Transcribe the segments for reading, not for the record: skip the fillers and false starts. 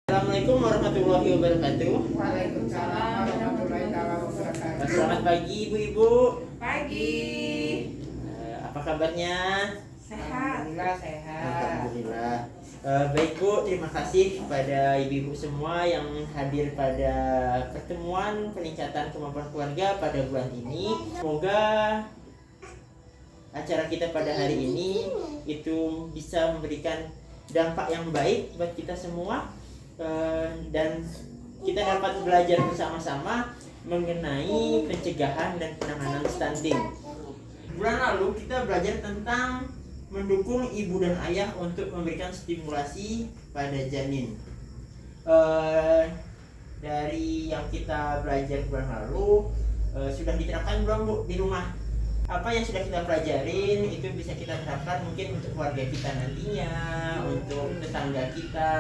Assalamualaikum warahmatullahi wabarakatuh. Waalaikumsalam warahmatullahi wabarakatuh. Selamat pagi ibu-ibu. Pagi. Apa kabarnya? Sehat. Alhamdulillah sehat. Alhamdulillah. Baik Bu, terima kasih kepada ibu-ibu semua yang hadir pada pertemuan peningkatan kemampuan keluarga pada bulan ini. Semoga acara kita pada hari ini itu bisa memberikan dampak yang baik buat kita semua, dan kita dapat belajar bersama-sama mengenai pencegahan dan penanganan stunting. Bulan lalu kita belajar tentang mendukung ibu dan ayah untuk memberikan stimulasi pada janin. Dari yang kita belajar bulan lalu, sudah diterapkan belum Bu di rumah? Apa yang sudah kita pelajarin itu bisa kita terapkan mungkin untuk keluarga kita nantinya, untuk tetangga kita,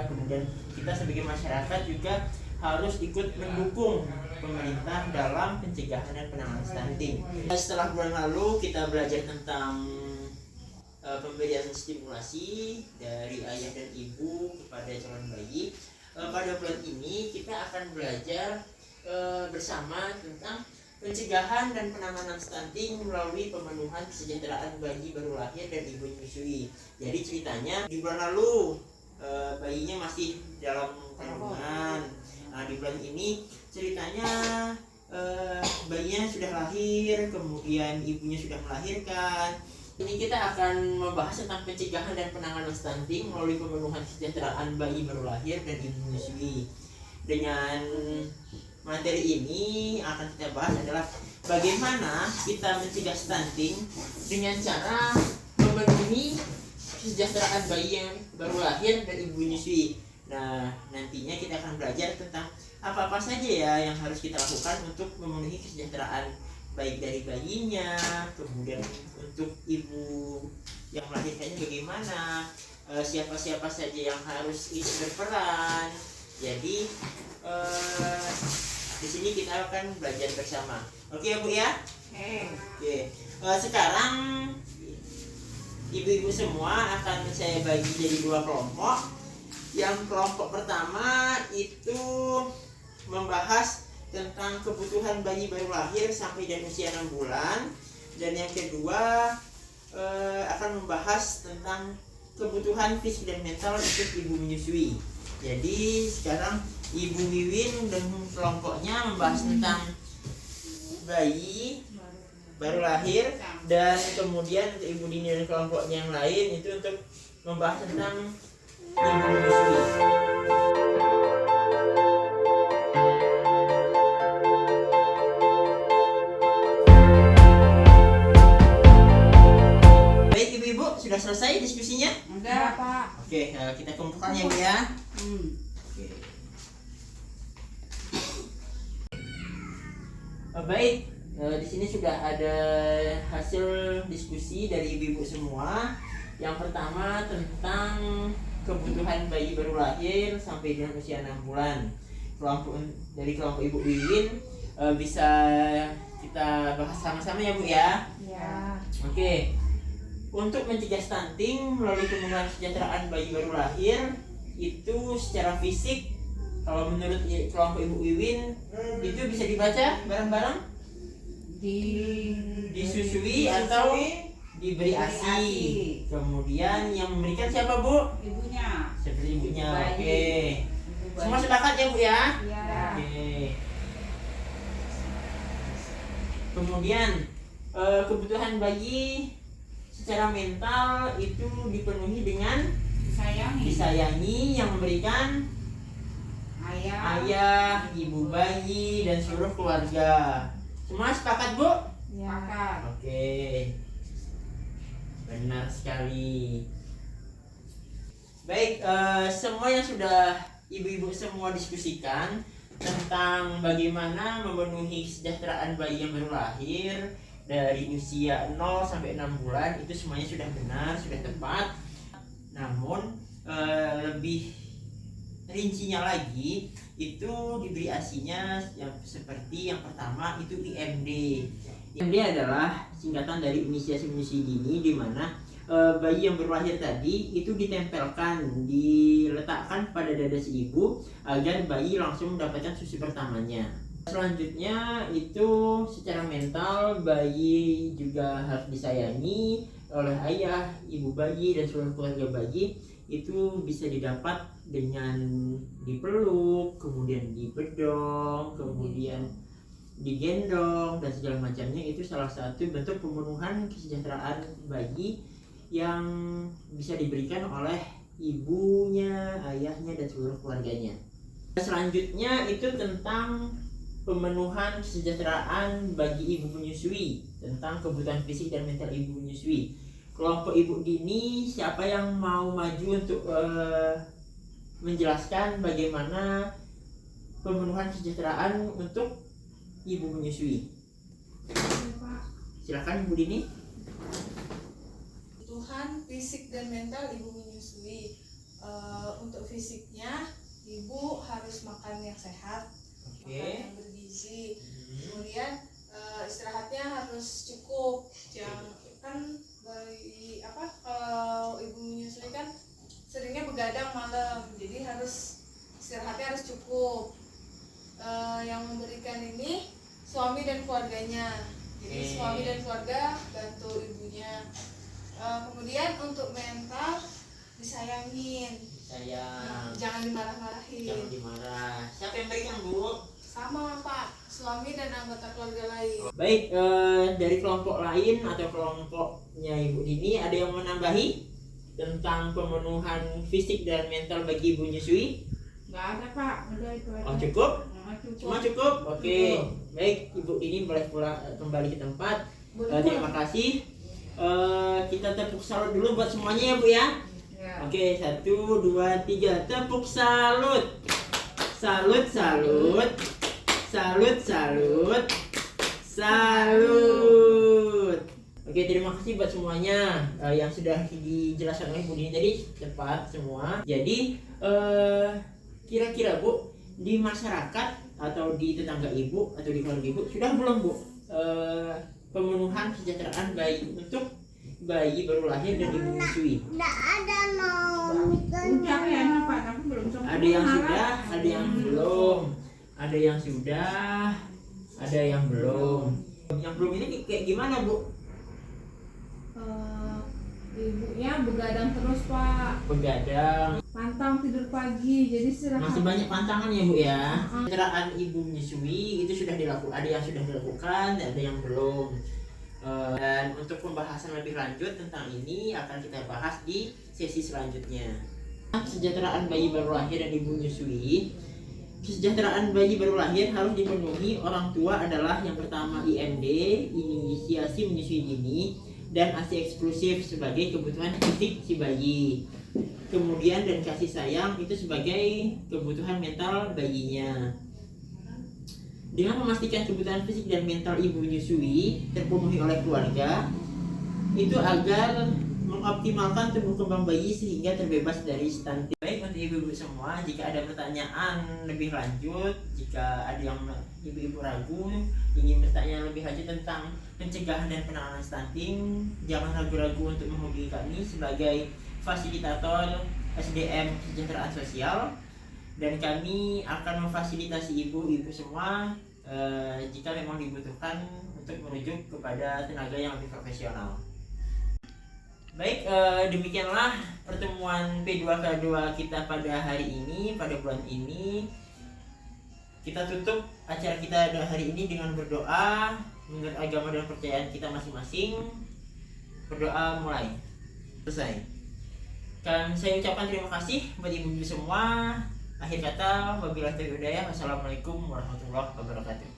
kemudian kita sebagai masyarakat juga harus ikut mendukung pemerintah dalam pencegahan dan penanganan stunting. Setelah bulan lalu kita belajar tentang pemberian stimulasi dari ayah dan ibu kepada calon bayi. Pada bulan ini kita akan belajar bersama tentang pencegahan dan penanganan stunting melalui pemenuhan kesejahteraan bayi baru lahir dan ibu menyusui. Jadi ceritanya di bulan lalu bayinya masih dalam kandungan. Nah di bulan ini ceritanya bayinya sudah lahir, kemudian ibunya sudah melahirkan. Ini kita akan membahas tentang pencegahan dan penanganan stunting melalui pemenuhan kesejahteraan bayi baru lahir dan ibu menyusui. Dengan materi ini akan kita bahas adalah bagaimana kita mencegah stunting dengan cara memenuhi kesejahteraan bayi yang baru lahir dan ibu menyusui. Nah, nantinya kita akan belajar tentang apa-apa saja ya yang harus kita lakukan untuk memenuhi kesejahteraan baik dari bayinya, kemudian untuk ibu yang melahirkannya bagaimana, siapa-siapa saja yang harus berperan. Jadi di sini kita akan belajar bersama. Oke ya Bu ya? Oke. Sekarang ibu-ibu semua akan saya bagi jadi dua kelompok. Yang kelompok pertama itu membahas tentang kebutuhan bayi baru lahir sampai dan usia 6 bulan. Dan yang kedua akan membahas tentang kebutuhan fisik dan mental untuk ibu menyusui. Jadi sekarang Ibu Wiwin dan kelompoknya membahas tentang bayi baru lahir, dan kemudian untuk Ibu Dini dan kelompoknya yang lain itu untuk membahas tentang ibu menyusui. Baik ibu-ibu, sudah selesai diskusinya? Enggak, Pak. Oke, kita kumpulkan ya Bu ya. Oke. Baik, di sini sudah ada hasil diskusi dari ibu-ibu semua. Yang pertama tentang kebutuhan bayi baru lahir sampai dengan usia 6 bulan. Dari kelompok Ibu Wiwin bisa kita bahas sama-sama ya Bu ya. Ya. Oke. Untuk mencegah stunting melalui pemenuhan kesejahteraan bayi baru lahir itu secara fisik, kalau menurut kelompok Ibu Wiwin itu bisa dibaca bareng-bareng, disusui atau diberi ASI. Kemudian yang memberikan siapa Bu? Ibunya. Seperti ibunya. Ibu bayi. Oke. Ibu Semua bayi. sepakat ya Bu ya? Ya. Oke. Kemudian kebutuhan bayi secara mental itu dipenuhi dengan disayangi yang memberikan ayah, ibu bayi, dan seluruh keluarga. Semua sepakat Bu? Ya. Oke, benar sekali. Baik, semua yang sudah ibu-ibu semua diskusikan tentang bagaimana memenuhi kesejahteraan bayi yang baru lahir dari usia 0 sampai 6 bulan itu semuanya sudah benar, sudah tepat. Namun lebih rincinya lagi itu diberi ASI-nya yang seperti yang pertama itu IMD. IMD adalah singkatan dari inisiasi menyusui dini, di mana bayi yang baru lahir tadi itu ditempelkan, diletakkan pada dada si ibu agar bayi langsung mendapatkan susu pertamanya. Selanjutnya itu secara mental bayi juga harus disayangi oleh ayah, ibu bayi dan seluruh keluarga bayi. Itu bisa didapat dengan dipeluk, kemudian dibedong, kemudian digendong dan segala macamnya. Itu salah satu bentuk pemenuhan kesejahteraan bayi yang bisa diberikan oleh ibunya, ayahnya dan seluruh keluarganya. Selanjutnya itu tentang pemenuhan kesejahteraan bagi ibu menyusui, tentang kebutuhan fisik dan mental ibu menyusui. Kelompok ibu dini, siapa yang mau maju untuk menjelaskan bagaimana pemenuhan kesejahteraan untuk ibu menyusui? Silakan Bu Dini. Kebutuhan fisik dan mental ibu menyusui. Untuk fisiknya, ibu harus makan yang sehat, makan yang bergizi. Kemudian istirahatnya harus cukup. Kan bagi kalau ibu menyusui kan seringnya begadang malam, jadi harus istirahatnya harus cukup. Yang memberikan ini suami dan keluarganya. Jadi suami dan keluarga bantu ibunya. Kemudian untuk mental disayangin, jangan dimarah-marahin. Jangan dimarah. Siapa yang berikan Bu? Sama Pak, suami dan anggota keluarga lain. Baik, dari kelompok lain atau kelompoknya Ibu Dini ada yang menambahi tentang pemenuhan fisik dan mental bagi ibu menyusui? Nggak ada Pak, udah itu aja. Oh cukup? Cukup. Cuma cukup? Oke. Baik, Ibu Dini boleh pulang kembali ke tempat. Terima kasih. Kita tepuk salut dulu buat semuanya ya Bu ya. Ya. Oke, 1, 2, 3, tepuk salut. Salut, salut. Salut, salut. Salut. Oke, terima kasih buat semuanya yang sudah dijelaskan oleh Bu Dini tadi, cepat semua. Jadi kira-kira Bu, di masyarakat atau di tetangga Ibu atau di keluarga Ibu sudah belum Bu pemenuhan kesejahteraan bayi untuk bayi baru lahir dan ibu menyusui? Nggak ada Udah kayaknya Pak, tapi belum sempurna. Ada yang sudah, ada yang belum. Ada yang sudah, ada yang belum. Yang belum ini kayak gimana Bu? Ibunya begadang terus Pak, Begadang. pantang tidur pagi, jadi istirahat. Masih banyak pantangan ya Bu ya. Kesejahteraan ibu menyusui itu sudah dilakukan, ada yang sudah dilakukan, ada yang belum. Dan untuk pembahasan lebih lanjut tentang ini akan kita bahas di sesi selanjutnya. Kesejahteraan bayi baru lahir dan ibu menyusui. Kesejahteraan bayi baru lahir harus dipenuhi orang tua adalah yang pertama IMD, inisiasi menyusui dini, dan ASI eksklusif sebagai kebutuhan fisik si bayi. Kemudian dan kasih sayang itu sebagai kebutuhan mental bayinya. Dengan memastikan kebutuhan fisik dan mental ibu menyusui terpenuhi oleh keluarga, itu agar mengoptimalkan tumbuh kembang bayi sehingga terbebas dari stunting. Baik untuk ibu-ibu semua, jika ada pertanyaan lebih lanjut, jika ada yang ibu-ibu ragu ingin bertanya lebih lanjut tentang pencegahan dan penanganan stunting, jangan ragu-ragu untuk menghubungi kami sebagai fasilitator SDM Kesejahteraan Sosial, dan kami akan memfasilitasi ibu-ibu semua jika memang dibutuhkan untuk merujuk kepada tenaga yang lebih profesional. Baik, demikianlah pertemuan P2K2 kita pada hari ini, pada bulan ini. Kita tutup acara kita hari ini dengan berdoa menurut agama dan kepercayaan kita masing-masing. Berdoa mulai. Selesai. Dan saya ucapkan terima kasih buat ibu-ibu semua. Akhir kata, wabillahi taufiq wal hidayah. Wassalamualaikum warahmatullahi wabarakatuh.